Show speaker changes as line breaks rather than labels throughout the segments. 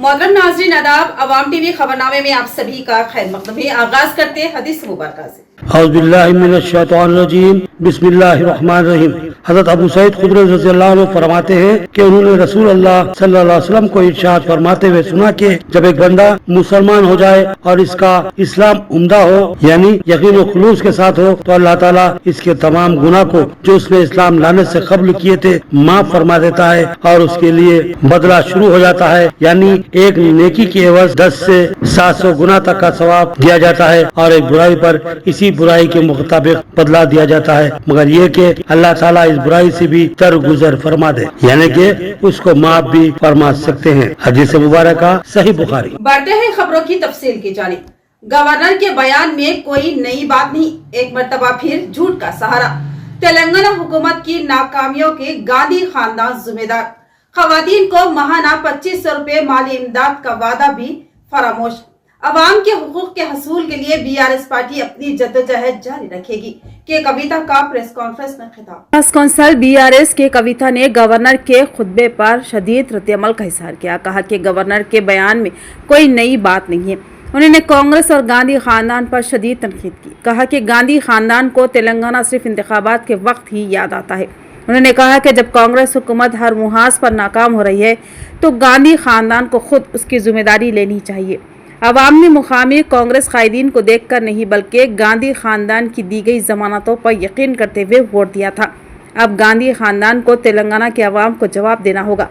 मोहतरम नाज़रीन आदाब, अवाम टीवी खबरनामे में आप सभी का खैर मकदम है। आगाज करते हैं हदीस मुबारक से।
औज़ुबिल्लाहिमिनश्शैतानिर्रजीम, बिस्मिल्लाहिर्रहमानिर्रहीम। हज़रत अबू सईद खुदरी रज़ियल्लाहु अन्हु फरमाते हैं कि उन्होंने रसूल अल्लाह सल्लल्लाहु अलैहि वसल्लम को इरशाद फरमाते हुए सुना कि जब एक बंदा मुसलमान हो जाए और इसका इस्लाम उम्दा हो, यानी यकीन और खुलूस के साथ हो, तो अल्लाह ताला इसके तमाम गुनाह को जो उसने इस्लाम लाने से कब्ल किए थे माफ फरमा देता है और उसके लिए बदला शुरू हो जाता है, यानी एक नेकी की एवज 10 से 700 गुना तक का सवाब दिया जाता है और एक बुराई पर इसी बुराई के मुताबिक बदला दिया जाता है, मगर ये कि अल्लाह ताला इस बुराई से भी दरगुजर फरमा दे, यानी कि उसको माफ भी फरमा सकते हैं। हदीस मुबारक सही बुखारी।
बढ़ते हैं खबरों की तफसील की जानिब। गवर्नर के बयान में कोई नई बात नहीं, एक मर्तबा फिर झूठ का सहारा। तेलंगाना हुकूमत की नाकामियों के गांधी खानदान जिम्मेदार। खवातीन को माहाना 2500 रुपए माली इमदाद का वादा भी फरामोश। अवाम के हुकूक के हसूल के लिए बीआरएस पार्टी अपनी जद्दोजहद जारी रखेगी के कविता का प्रेस कॉन्फ्रेंस में खिताब। प्रेस कौंसल बीआरएस के कविता ने गवर्नर के खुतबे पर शदीद रद्द-ए-अमल का इजहार किया। कहा कि गवर्नर के बयान में कोई नई बात नहीं है। उन्होंने कांग्रेस और गांधी खानदान पर शदीद तनकीद की। कहा कि गांधी खानदान को तेलंगाना सिर्फ इंतखाबात के वक्त ही याद आता है। उन्होंने कहा कि जब कांग्रेस हुकूमत हर मुहाज पर नाकाम हो रही है तो गांधी खानदान को खुद उसकी जिम्मेदारी लेनी चाहिए। अवाम ने मुकामी कांग्रेस कायदीन को देखकर नहीं बल्कि गांधी खानदान की दी गई जमानतों पर यकीन करते हुए वोट दिया था। अब गांधी खानदान को तेलंगाना के अवाम को जवाब देना होगा।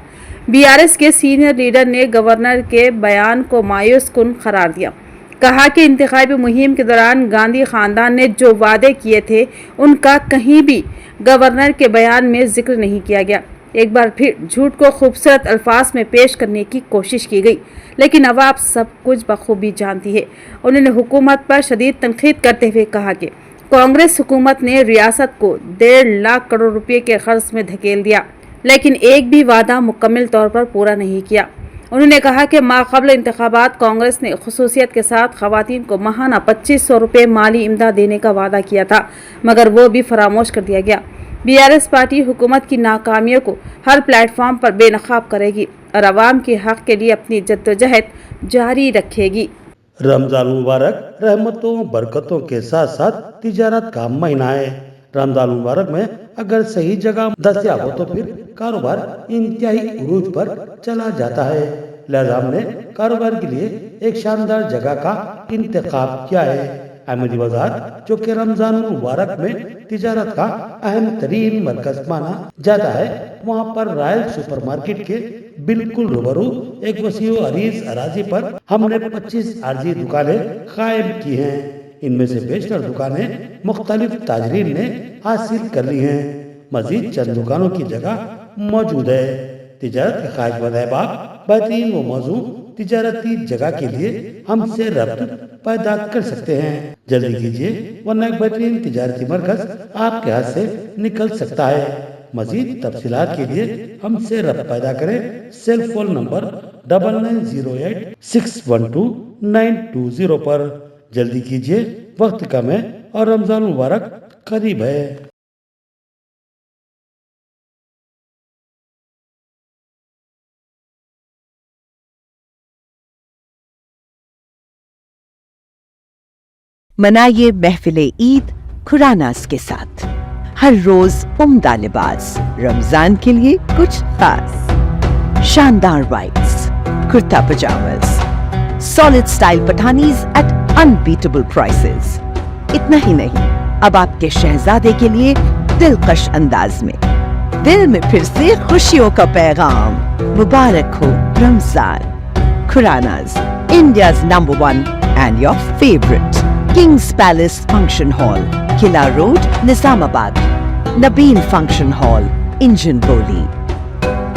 बीआरएस के सीनियर लीडर ने गवर्नर के बयान को मायूस कुन करार दिया। कहा कि इंतखाबी मुहिम के दौरान गांधी खानदान ने जो वादे किए थे उनका कहीं भी गवर्नर के बयान में जिक्र नहीं किया गया। एक बार फिर झूठ को खूबसूरत अल्फाज में पेश करने की कोशिश की गई, लेकिन अवाम सब कुछ बखूबी जानती है। उन्होंने हुकूमत पर शदीद तनकीद करते हुए कहा कि कांग्रेस हुकूमत ने रियासत को 1.5 लाख करोड़ रुपए के खर्च में धकेल दिया, लेकिन एक भी वादा मुकम्मल तौर पर पूरा नहीं किया। उन्होंने कहा कि माक़बल इंतखाबात कांग्रेस ने खुसूसियत के साथ खवातीन को माहाना 2500 रुपए माली इमदाद देने का वादा किया था, मगर वो भी फरामोश कर दिया गया। बीआरएस पार्टी हुकूमत की नाकामियों को हर प्लेटफॉर्म पर बेनकाब करेगी और अवाम के हक के लिए अपनी जद्दोजहद जारी रखेगी।
रमजान मुबारक रहमतों बरकतों के साथ साथ तिजारत का महीना है। रमजान मुबारक में अगर सही जगह दस्तयाब हो तो फिर कारोबार इंतहाई उरूज पर चला जाता है। लिहाजा हमने कारोबार के लिए एक शानदार जगह का इंतखाब किया है। अहमदी बाजार, जो कि रमजान मुबारक में तिजारत का अहम तरीन मरकज माना जाता है, वहाँ पर रॉयल सुपरमार्केट के बिल्कुल रूबरू एक वसीओ अरीज अराजी पर हमने 25 आरजी दुकानें कायम की हैं। इनमें से बेशतर दुकानें मुख्तलिफ ताजरीन ने हासिल कर ली हैं। मजीद चंद दुकानों की जगह मौजूद है। तिजारत के ख्वाहिशमंद अहबाब बेहतरीन व मौजू तिजारती जगह के लिए हमसे रब्त पैदा कर सकते हैं। जल्दी कीजिए वरना एक बेहतरीन तिजारती मरकज आपके हाथ से निकल सकता है। मजीद तफसीलात के लिए हमसे रब्त पैदा करें। सेल फोन नंबर 9908 612 920 पर। जल्दी कीजिए, वक्त कम है और रमजान मुबारक करीब है।
मनाइए महफिले ईद खुरानास के साथ। हर रोज उम्दा लिबास, रमजान के लिए कुछ खास। शानदार whites, kurta pyjamas, solid style Pathanis at unbeatable prices. इतना ही नहीं, अब आपके शहजादे के लिए दिलकश अंदाज में दिल में फिर से खुशियों का पैगाम। मुबारक हो Ramzan. Khuranas, India's number 1 and your favourite. Kings palace function hall, Qila road, Nizamabad. Nabeel function hall, engine बोली।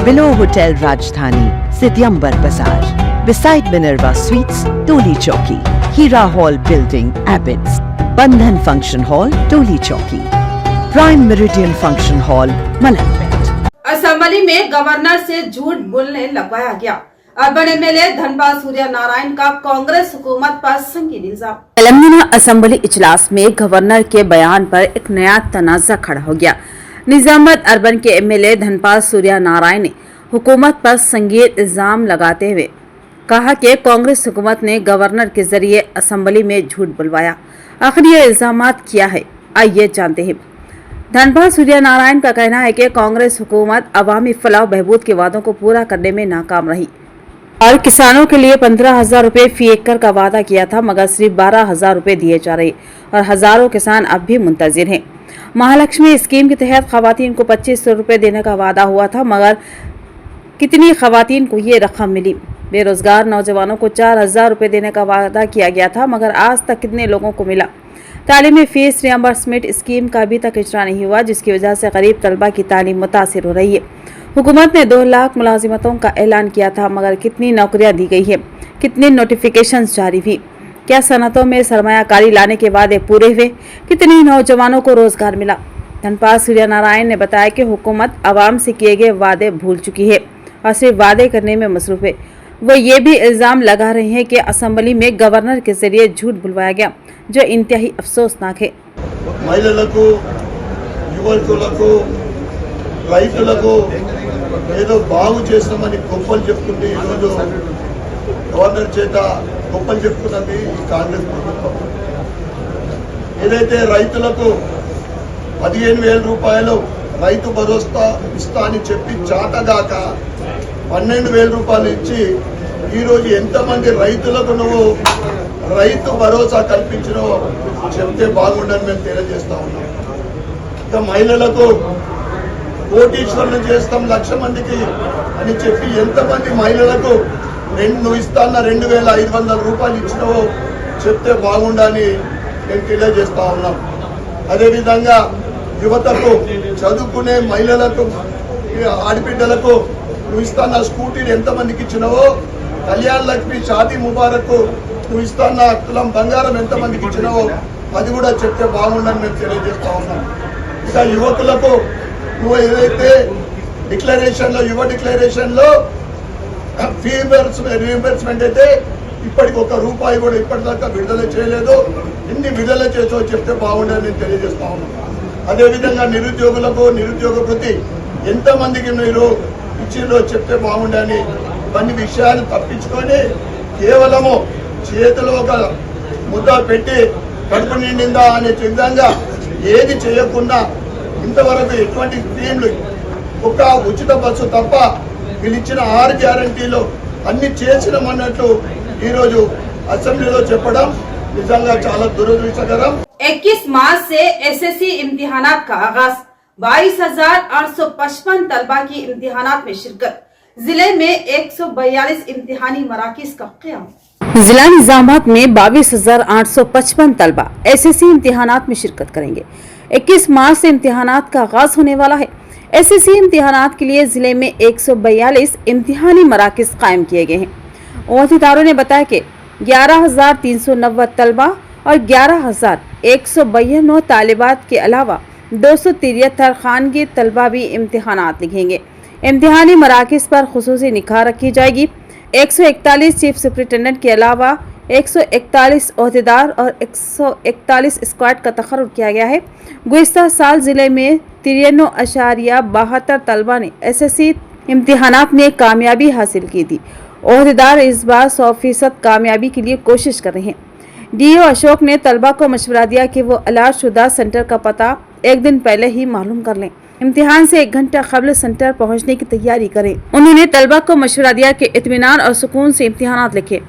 बिलो होटल राजधानी, सितंबर बाजार, beside Minerva Suites, Toli Chowki. Heera hall building, Abids. Bandhan function hall, Toli Chowki. Prime Meridian function hall, Malakpet.
Assembly में गवर्नर से झूठ बोलने लगवाया गया। अर्बन एमएलए धनपाल सूर्य नारायण का कांग्रेस हुकूमत पर संगीन इल्जाम। तेलंगाना असेंबली इजलास में गवर्नर के बयान पर एक नया तनाज़ा खड़ा हो गया। निजामाबाद अर्बन के एमएलए धनपाल सूर्य नारायण ने हुकूमत पर संगीन इल्जाम लगाते हुए कहा कि कांग्रेस हुकूमत ने गवर्नर के जरिए असेंबली में झूठ बुलवाया। आखिर ये इल्जामात क्या है, आइए जानते हैं। धनपाल सूर्य नारायण का कहना है कि कांग्रेस हुकूमत अवामी फलाह बहबूद के वादों को पूरा करने में नाकाम रही और किसानों के लिए 15,000 रुपए फी एकड़ का वादा किया था, मगर सिर्फ 12,000 रुपए दिए जा रहे और हजारों किसान अब भी मुंतजिर हैं। महालक्ष्मी स्कीम के तहत खवातीन को 2500 रुपए देने का वादा हुआ था, मगर कितनी खवातीन को ये रकम मिली? बेरोजगार नौजवानों को 4,000 रुपए देने का वादा किया गया था, मगर आज तक कितने लोगों को मिला? तालीमी फीस रियम्बर्समेंट स्कीम का अभी तक इजरा नहीं हुआ, जिसकी वजह से गरीब तलबा की तालीम मुतासिर हो रही है। हुकूमत ने 2 लाख मुलाजिमतों का ऐलान किया था, मगर कितनी नौकरियां दी गई है? कितनी नोटिफिकेशंस जारी हुई? क्या सनतों में सरमायाकारी लाने के वादे पूरे हुए? कितने नौजवानों को रोजगार मिला? धनपाल सूर्य नारायण ने बताया कि हुकूमत आवाम से किए गए वादे भूल चुकी है और सिर्फ वादे करने में मसरूफ है। वो ये भी इल्जाम लगा रहे हैं कि असेंबली में गवर्नर के जरिए झूठ बुलवाया गया, जो इंतहाई अफसोसनाक है।
మహిళలకు యువకులకు రైతులకు ఏదో బాగు చేస్తామని గొప్పలు చెప్తుంటే ఈరోజు గవర్నర్ చేత గొప్పలు చెప్తున్నది ఈ కాంగ్రెస్ ప్రభుత్వం. ఏదైతే రైతులకు 15,000 రూపాయలు రైతు భరోసా ఇస్తా అని చెప్పి చాటగాక 12,000 రూపాయలు ఇచ్చి ఈరోజు ఎంతమంది రైతులకు నువ్వు రైతు భరోసా కల్పించినో చెప్తే బాగుండని మేము తెలియజేస్తా ఉన్నాం. ఇంకా మహిళలకు కోటీశ్వరులు చేస్తాం 1,00,000 మందికి అని చెప్పి ఎంతమంది మహిళలకు నువ్వు ఇస్తాన్న 2,500 రూపాయలు ఇచ్చినవో చెప్తే బాగుండని మేము తెలియజేస్తా ఉన్నాం. అదేవిధంగా యువతకు చదువుకునే మహిళలకు ఆడబిడ్డలకు నువ్వు ఇస్తాన్న స్కూటీలు ఎంతమందికి ఇచ్చినవో, కళ్యాణ్ లక్ష్మి షాదీ ముబారక్ నువ్వు ఇస్తాన్న తులం బంగారం ఎంతమందికి ఇచ్చినావో అది కూడా చెప్తే బాగుండని మేము తెలియజేస్తా ఉన్నాం. ఇంకా యువకులకు నువ్వు ఏదైతే డిక్లరేషన్లో యువ డిక్లరేషన్లో ఫీ రీయింబర్స్మెంట్ అయితే ఇప్పటికి 1 రూపాయి కూడా ఇప్పటిదాకా విడుదల చేయలేదు. ఎన్ని విడుదల చేసో చెప్తే బాగుండని నేను తెలియజేస్తా ఉన్నాం. అదేవిధంగా నిరుద్యోగులకు నిరుద్యోగ వృత్తి ఎంతమందికి మీరు ఇచ్చిందో చెప్తే బాగుండని ఇవన్నీ విషయాలు తప్పించుకొని కేవలము చేతిలో ఒక ముద్ద పెట్టి కడుపు నిండిందా అనే విధంగా ఏది చేయకుండా ఇంతవరకు ఎటువంటి స్కీమ్లు ఒక ఉచిత బస్సు తప్ప వీళ్ళిచ్చిన 6 గ్యారంటీలు అన్ని చేసినామన్నట్టు ఈరోజు అసెంబ్లీలో చెప్పడం నిజంగా చాలా దురదృష్టకరం.
21 मार्च से एसएससी इम्तिहानात का आगाज, 22,855 तलबा की इम्तिहानात में शिरकत। जिले में 142 इम्तिहानी मराकिज का क़याम। जिला निजामाबाद में 22,855 तलबा एसएससी इम्तिहानात में शिरकत करेंगे। 21 मार्च से इम्तिहानात का आगाज होने वाला है। एसएससी इम्तिहानात के लिए जिले में 142 इम्तिहानी मराकिज कायम किए गए हैं। अहदेदारों ने बताया कि 11,390 तलबा और 11,192 तालिबात के अलावा 273 खानगी तलबा भी इम्तिहानात लिखेंगे। इम्तिहानी मराकिज पर खुसूसी निगाह रखी जाएगी। 141 चीफ सुपरिटेंडेंट के अलावा 141 अहदेदार और 141 स्क्वाड का तखर्रुर किया गया है। गुज़िश्ता साल जिले में 93.72 तलबा ने एसएससी इम्तिहानात में कामयाबी हासिल की थी। अहदेदार इस बार 100% कामयाबी के लिए कोशिश कर रहे हैं। डीओ अशोक ने तलबा को मशवरा दिया कि वो अलाट शुदा सेंटर का पता 1 दिन पहले ही मालूम कर लें। इम्तिहान से 1 घंटा कबल सेंटर पहुंचने की तैयारी करें। उन्होंने तलबा को मशवरा दिया कि इत्मीनान और सुकून से इम्तिहानात लिखें,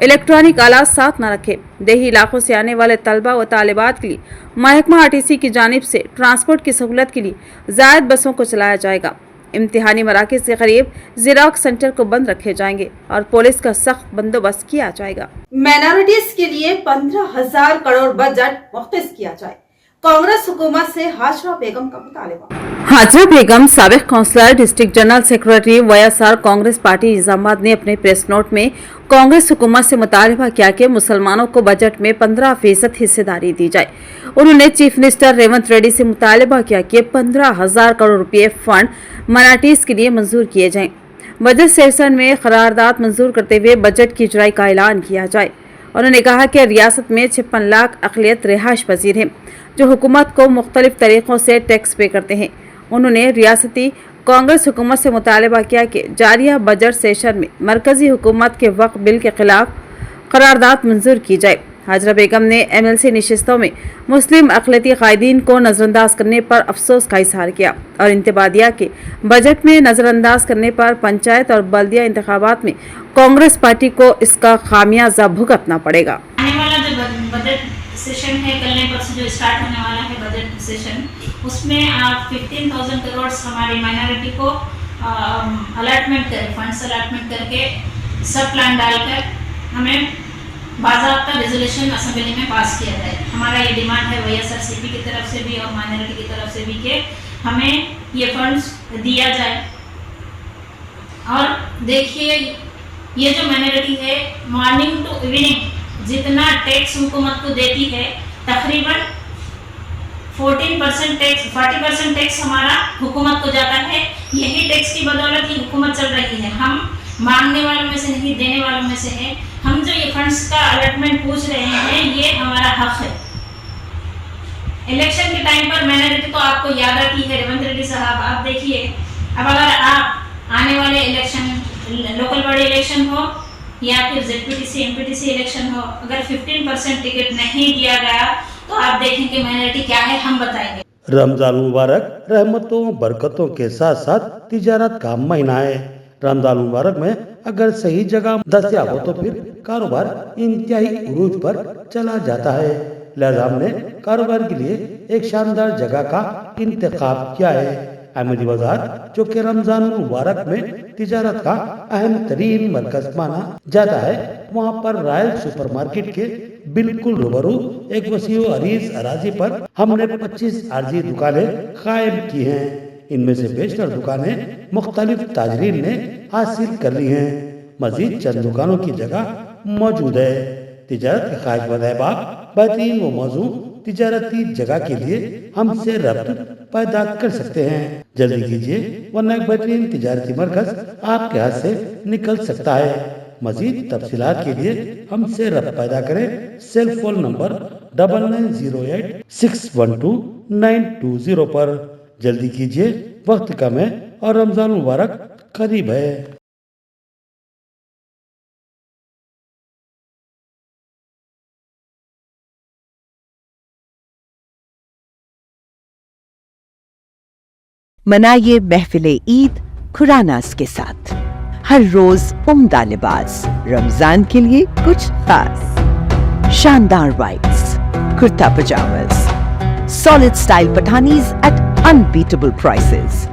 इलेक्ट्रॉनिक आलात साथ न रखें। देही इलाकों से आने वाले तलबा व तालिबात के लिए महकमा आरटीसी की जानिब से ट्रांसपोर्ट की सहूलत के लिए ज़ायद बसों को चलाया जाएगा। इम्तिहानी मराकिज के करीब ज़ेरॉक्स सेंटर को बंद रखे जाएंगे और पुलिस का सख्त बंदोबस्त किया जाएगा। माइनॉरिटीज के लिए 15,000 करोड़ बजट मुख्तस किया जाए, कांग्रेस हुकूमत से हाजरा बेगम का मुतालबा। हाजरा बेगम साबिक councillor, district general secretary YSR Congress party Nizamabad ने अपने प्रेस नोट में कांग्रेस हुकूमत से मुतालबा किया कि मुसलमानों को बजट में 15% हिस्सेदारी दी जाए। उन्होंने चीफ मिनिस्टर रेवंत रेड्डी से मुतालबा किया कि 15,000 करोड़ रुपए फंड माइनॉरिटीज के लिए मंजूर किए जाएं। बजट सेशन में करारदाद मंजूर करते हुए बजट की इजराई का ऐलान किया जाए। उन्होंने कहा कि रियासत में 56 लाख अक़लियत रिहाइश पजीर हैं जो हुकूमत को मुख्तलिफ तरीक़ों से टैक्स पे करते हैं। उन्होंने रियासती कांग्रेस हुकूमत से मुतालबा किया कि जारिया बजट सेशन में मरकजी हुकूमत के वक्फ बिल के खिलाफ करारदाद मंजूर की जाए। हाजरा बेगम ने MLC नशिस्तों में मुस्लिम अक़लियती कायदीन को नज़रअंदाज करने पर अफसोस का इजहार किया और इंतबाह दिया कि बजट में नज़रअंदाज करने पर पंचायत और बल्दिया इंतखाबात में कांग्रेस पार्टी को इसका खामियाजा भुगतना पड़ेगा।
आने वाला जो बजट सेशन है, कल नहीं परसों जो स्टार्ट होने वाला है बजट सेशन, उसमें आप 15,000 करोड़ हमारी माइनॉरिटी को अलॉटमेंट करें, फंड्स अलॉटमेंट करके सब प्लान डालकर हमें बाज़ाब्ता रेजोल्यूशन असेंबली में पास किया जाए। हमारा ये डिमांड है YSRCP की तरफ से भी और माइनॉरिटी की तरफ से भी कि हमें ये फंड्स दिया जाए। और देखिए, ये जो माइनॉरिटी है मॉर्निंग टू इवनिंग जितना टैक्स हुकूमत को देती है, तकरीबन 40% टैक्स हमारा हुकूमत को जाता है। यही टैक्स की बदौलत ही हुकूमत चल रही है। हम मांगने वालों में से नहीं, देने वालों में से है। हम जो ये फंड्स का अलॉटमेंट पूछ रहे हैं, ये हमारा हक है। इलेक्शन के टाइम पर माइनॉरिटी तो आपको याद आती है, रेवंत रेड्डी साहब, आप देखिए, अब अगर आप आने वाले इलेक्शन, लोकल बॉडी इलेक्शन हो या फिर ZPTC MPTC इलेक्शन हो, अगर 15% टिकट नहीं दिया गया तो आप देखेंगे माइनॉरिटी क्या है, हम बताएंगे।
रमजान मुबारक रहमतों बरकतों के साथ साथ तिजारत का महीना है। रमजान मुबारक में अगर सही जगह दस्तयाब हो तो फिर कारोबार इंतहाई उरूज पर चला जाता है। लिहाजा हमने कारोबार के लिए एक शानदार जगह का इंतखाब किया है। अहमदी बाजार, जो कि रमजान मुबारक में तिजारत का अहम तरीन मरकज माना जाता है, वहाँ पर रॉयल सुपरमार्केट के बिल्कुल रूबरू एक वसीओ अरीज अराजी पर हमने 25 आरजी दुकानें कायम की हैं। इनमें से बेशतर दुकानें मुख्तलिफ ताजरीन ने हासिल कर ली हैं। मजीद चंद दुकानों की जगह मौजूद है। तिजारत के ख्वाहिशमंद अहबाब बेहतरीन व मौजू तिजारती जगह के लिए हमसे रब्त पैदा कर सकते हैं। जल्दी कीजिए, वरना एक बेहतरीन तिजारती मरकज आपके हाथ से निकल सकता है। मजीद तफसीलात के लिए हमसे रब्त पैदा करें। सेल फोन नंबर 9908 612 920 पर। जल्दी कीजिए, वक्त कम है और रमजान मुबारक करीब है।
मनाइए महफिले ईद खुरानास के साथ। हर रोज उम्दा लिबास, रमजान के लिए कुछ खास। शानदार whites, kurta pyjamas, solid style Pathanis at unbeatable prices.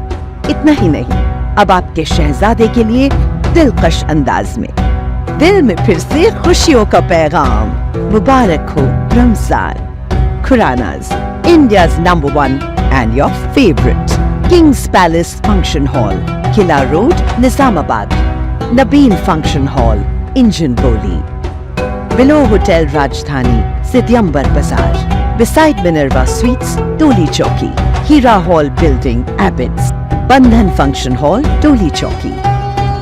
इतना ही नहीं, अब आपके शहजादे के लिए दिलकश अंदाज में दिल में फिर से खुशियों का पैगाम। मुबारक हो Ramzan. Khuranas, India's number 1 and your favourite. Kings palace function hall, Qila road, Nizamabad. Nabeen function hall, engine बोली। बिलो होटल राजधानी, सिद्यंबर बाजार। beside Minerva Suites, Toli Chowki. Hira Hall Building, Abbots. Bandhan Function Hall, Toli Chowki.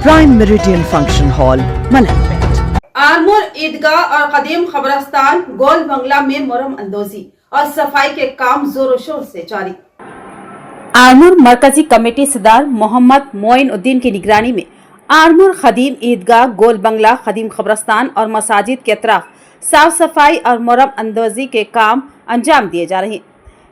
Prime Meridian Function Hall, Malakpet.
Armoor ईदगाह और कदीम खबरस्तान गोल बंगला में मुरम अंदोजी और सफाई के काम जोरों शोर से जारी। आरमूर मरकजी कमेटी सदर मोहम्मद मोइन उद्दीन की निगरानी में आरमूर कदीम ईदगाह, गोल बंगला, कदीम खबरस्तान और मसाजिद के अतराफ साफ सफाई और मुरम अंदोजी के काम अंजाम दिए जा रहे हैं।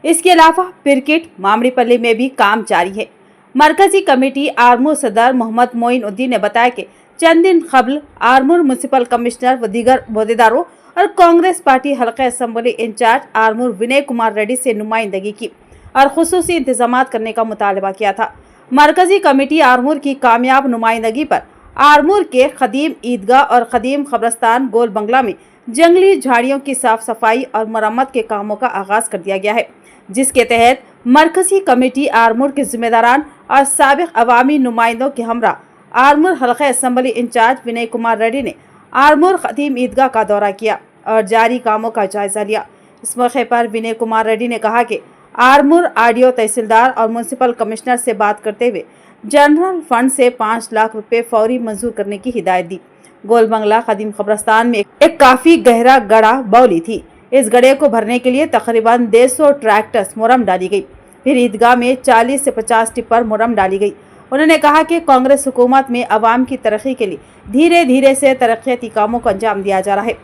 इसके अलावा पिरकिट, मामड़ीपल्ली में भी काम जारी है। मरकजी कमेटी आरमूर सदर मोहम्मद मोइन उद्दीन ने बताया कि चंद दिन कबल आरमूर म्युनिसिपल कमिश्नर व दीगर अहदेदारों और कांग्रेस पार्टी हल्का असम्बली इंचार्ज आरमूर विनय कुमार रेड्डी से नुमाइंदगी की और खुसूसी इंतजाम करने का मुतालबा किया था। मरकजी कमेटी आरमूर की कामयाब नुमाइंदगी पर आरमूर के कदीम ईदगाह और कदीम खबरस्तान गोल बंगला में जंगली झाड़ियों की साफ सफाई और मरम्मत के कामों का आगाज कर दिया गया है, जिसके तहत मरकजी कमेटी आरमूर के जिम्मेदारान और साबिक अवामी नुमाइंदों के हमरा आरमूर हल्का असम्बली इंचार्ज विनय कुमार रेड्डी ने आरमूर कदीम ईदगाह का दौरा किया और जारी कामों का जायजा लिया। इस मौके पर विनय कुमार रेड्डी ने कहा कि आरमूर आरडीओ तहसीलदार और म्युनिसिपल कमिश्नर से बात करते हुए जनरल फंड से 5 लाख रुपए फौरी मंजूर करने की हिदायत दी। गोल बंगला कदीम खबरस्तान में एक काफी गहरा गड़ा बौली थी। इस गड्ढे को भरने के लिए तकरीबन 150 ट्रैक्टर्स मुरम डाली गई। फिर ईदगाह में 40 से 50 टिप्पर मुरम डाली गई उन्होंने कहा कि कांग्रेस हुकूमत में अवाम की तरक्की के लिए धीरे धीरे से तरक्याती कामों को अंजाम दिया जा रहा है।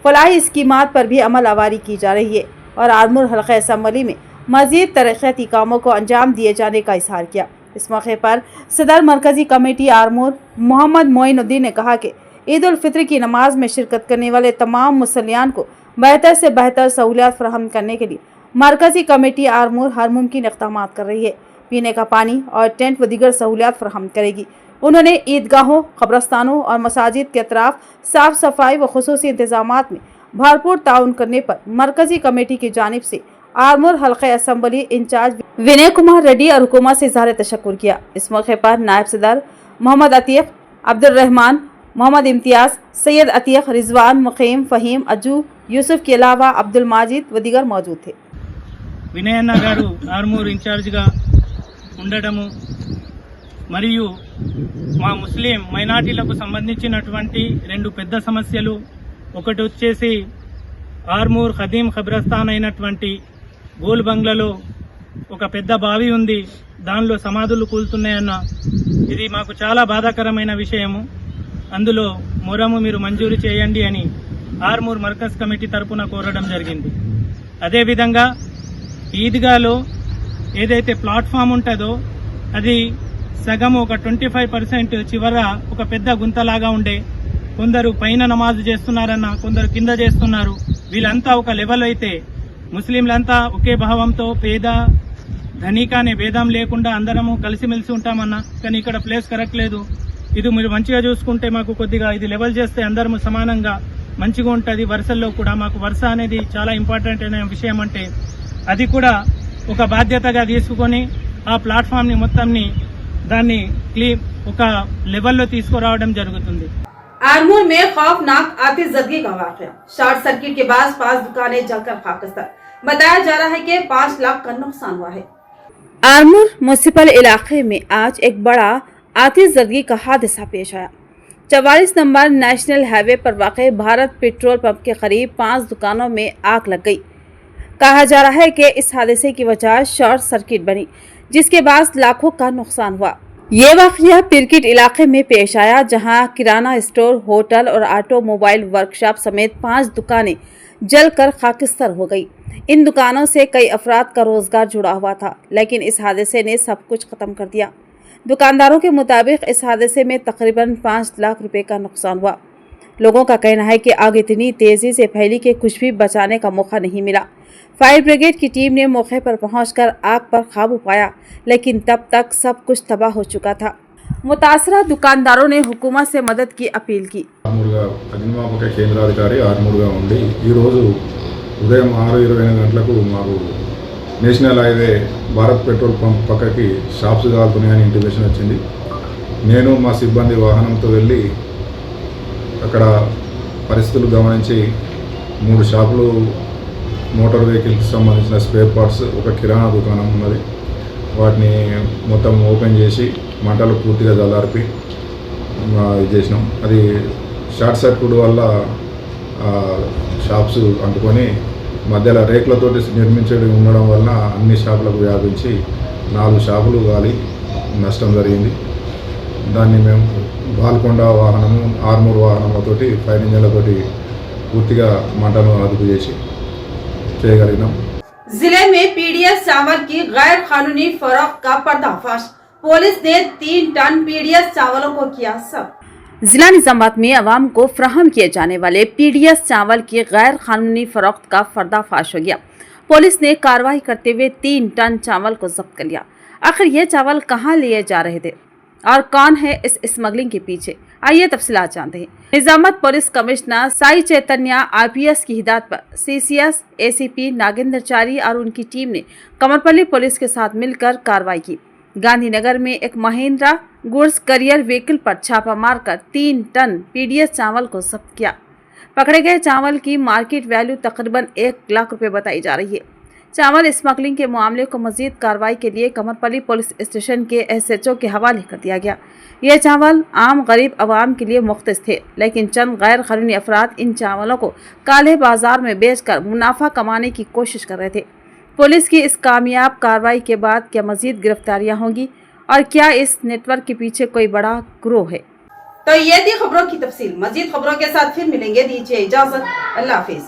फलाही स्कीमात पर भी अमल आवारी की जा रही है और आरमूर हल्का असम्बली में मजीद तरक्याती कामों को अंजाम दिए जाने का इजहार किया। इस मौके पर सदर मरकजी कमेटी आरमूर मोहम्मद मोइनुद्दीन ने कहा कि ईद उल फित्र की नमाज में शिरकत करने वाले तमाम मुसल्लियान को बेहतर से बेहतर सहूलियात फराहम करने के लिए मरकजी कमेटी आरमूर हर मुमकिन इक़दाम कर रही है। पीने का पानी और टेंट व दीगर सहूलियात फराहम करेगी। उन्होंने ईदगाहों, कब्रस्तानों और मसाजिद के अतराफ साफ सफाई व खुसूसी इंतजामात में भरपूर ताउन करने पर मरकजी कमेटी की जानिब से आरमूर हल्का असम्बली इंचार्ज विनय कुमार रेड्डी और हुकूमत से इज़हार तशक्कुर किया। इस मौके पर नायब सदर मोहम्मद अतीक, अब्दुल रहमान, मोहम्मद इम्तियाज, सैयद अतीक, रिजवान, मुकीम, फ़हीम, अज्जू, यूसुफ के अलावा अब्दुल माजिद व दीगर मौजूद थे।
వినయన్న గారు ఆర్మూర్ ఇన్ఛార్జిగా ఉండడము మరియు మా ముస్లిం మైనార్టీలకు సంబంధించినటువంటి రెండు పెద్ద సమస్యలు, ఒకటి వచ్చేసి ఆర్మూర్ ఖదీం ఖబ్రస్థాన్ అయినటువంటి గోల్ బంగ్లాలో ఒక పెద్ద బావి ఉంది, దానిలో సమాధులు కూలుతున్నాయన్న, ఇది మాకు చాలా బాధాకరమైన విషయము. అందులో మొరము మీరు మంజూరు చేయండి అని ఆర్మూర్ మర్కజ్ కమిటీ తరపున కోరడం జరిగింది. అదేవిధంగా ఈద్గాలో ఏదైతే ప్లాట్ఫామ్ ఉంటుందో అది సగం ఒక 25% చివర ఒక పెద్ద గుంతలాగా ఉండే, కొందరు పైన నమాజ్ చేస్తున్నారన్న, కొందరు కింద చేస్తున్నారు. వీళ్ళంతా ఒక లెవెల్ అయితే ముస్లింలంతా ఒకే భావంతో పేద ధనిక అనే భేదం లేకుండా అందరము కలిసిమెలిసి ఉంటామన్నా, కానీ ఇక్కడ ప్లేస్ కరెక్ట్ లేదు. ఇది మీరు మంచిగా చూసుకుంటే మాకు కొద్దిగా ఇది లెవెల్ చేస్తే అందరము సమానంగా మంచిగా ఉంటుంది. వరుసల్లో కూడా మాకు వరుస అనేది చాలా ఇంపార్టెంట్ అయిన విషయం, అంటే అది కూడా ఒక బాధ్యతగా తీసుకొని ఆ ప్లాట్ఫామ్ని మొత్తంని దాన్ని క్లీన్ ఒక లెవెల్లో తీసుకురావడం జరుగుతుంది.
आरमूर में खौफनाक आतिशबाजी का वाकया, शॉर्ट सर्किट के बाद 5 दुकानें जलकर खाकस्तर। बताया जा रहा है कि 5 लाख का नुकसान हुआ है। आरमूर म्युनिसिपल इलाके में आज एक बड़ा आतिशबाजी का हादसा पेश आया। 44 नंबर नेशनल हाईवे पर वाक़ भारत पेट्रोल पंप के करीब 5 दुकानों में आग लग गई। कहा जा रहा है कि इस हादसे की वजह शॉर्ट सर्किट बनी, जिसके बाद लाखों का नुकसान हुआ। ये वाक़या पिरकिट इलाके में पेश आया, जहां किराना स्टोर, होटल और ऑटोमोबाइल वर्कशॉप समेत 5 दुकानें जलकर खाकिस्तर हो गई। इन दुकानों से कई अफराद का रोजगार जुड़ा हुआ था, लेकिन इस हादसे ने सब कुछ खत्म कर दिया। दुकानदारों के मुताबिक इस हादसे में तकरीबन 5 लाख रुपए का नुकसान हुआ। लोगों का कहना है कि आग इतनी तेजी से फैली कि कुछ भी बचाने का मौका नहीं मिला। फायर ब्रिगेड की टीम ने मौके पर पहुंचकर आग पर काबू पाया, लेकिन तब तक सब कुछ तबाह हो चुका था। मुतासरा दुकानदारों ने हुकूमत से मदद की अपील की।
ఆర్మూర్గా అగ్నిమాపక కేంద్రాధికారి ఆర్మూర్గా ఉండి ఈరోజు ఉదయం 6:20 గంటలకు మాకు national highway Bharat petrol pump పక్కకి షాప్స్ కాలుతున్నాయని ఇంటిమేషన్ వచ్చింది. నేను మా సిబ్బంది వాహనంతో వెళ్ళి అక్కడ పరిస్థితులు గమనించి 3 షాపులు, మోటార్ వెహికల్కి సంబంధించిన స్పేర్ పార్ట్స్, ఒక కిరాణా దుకాణం ఉన్నది, వాటిని మొత్తం ఓపెన్ చేసి మంటలు పూర్తిగా చల్లార్పి ఇది చేసినాం. అది షార్ట్ సర్క్యూట్ వల్ల షాప్స్ అంటుకొని మధ్యలో రేకులతోటి నిర్మించడం ఉండడం వలన అన్ని షాపులకు వ్యాపించి 4 షాపులు గాలి నష్టం జరిగింది. దాన్ని మేము బాల్కొండ వాహనము, ఆర్మూర్ వాహనంతోటి ఫైర్ ఇంజన్లతోటి పూర్తిగా మంటను అదుపు చేసి చేయగలిగినాం.
जिले में पीडीएस चावल की गैर कानूनी फरोख्त का पर्दाफाश, पुलिस ने 3 टन पीडीएस चावलों को किया जब्त। जिला निजामाबाद में अवाम को फ्राहम किए जाने वाले पीडीएस चावल की गैर कानूनी फरोख्त का पर्दाफाश हो गया। पुलिस ने कार्रवाई करते हुए 3 टन चावल को जब्त कर लिया। आखिर ये चावल कहाँ लिए जा रहे थे और कौन है इस स्मगलिंग के पीछे, आइए तफसीलात जानते हैं। निजामाबाद पुलिस कमिश्नर साई चैतन्य आईपीएस की हिदायत पर सीसीएस एसीपी नागेंद्रचारी और उनकी टीम ने कमरपल्ली पुलिस के साथ मिलकर कार्रवाई की। गांधीनगर में एक महिंद्रा गुड्स करियर व्हीकल पर छापा मारकर 3 टन पीडीएस चावल को जब्त किया। पकड़े गए चावल की मार्केट वैल्यू तकरीबन 1 लाख रुपए बताई जा रही है। चावल स्मगलिंग के मामले को मजीद कार्रवाई के लिए कमरपल्ली पुलिस स्टेशन के एसएचओ के हवाले कर दिया गया। ये चावल आम गरीब आवाम के लिए मुख्तस थे, लेकिन चंद गैर कानूनी अफराद इन चावलों को काले बाजार में बेचकर मुनाफा कमाने की कोशिश कर रहे थे। पुलिस की इस कामयाब कार्रवाई के बाद क्या मजीद गिरफ्तारियां होंगी और क्या इस नेटवर्क के पीछे कोई बड़ा ग्रोह है। तो ये थी खबरों की तफसील। मजीद खबरों के साथ फिर मिलेंगे। दीजिए इजाजत। अल्लाह हाफिज।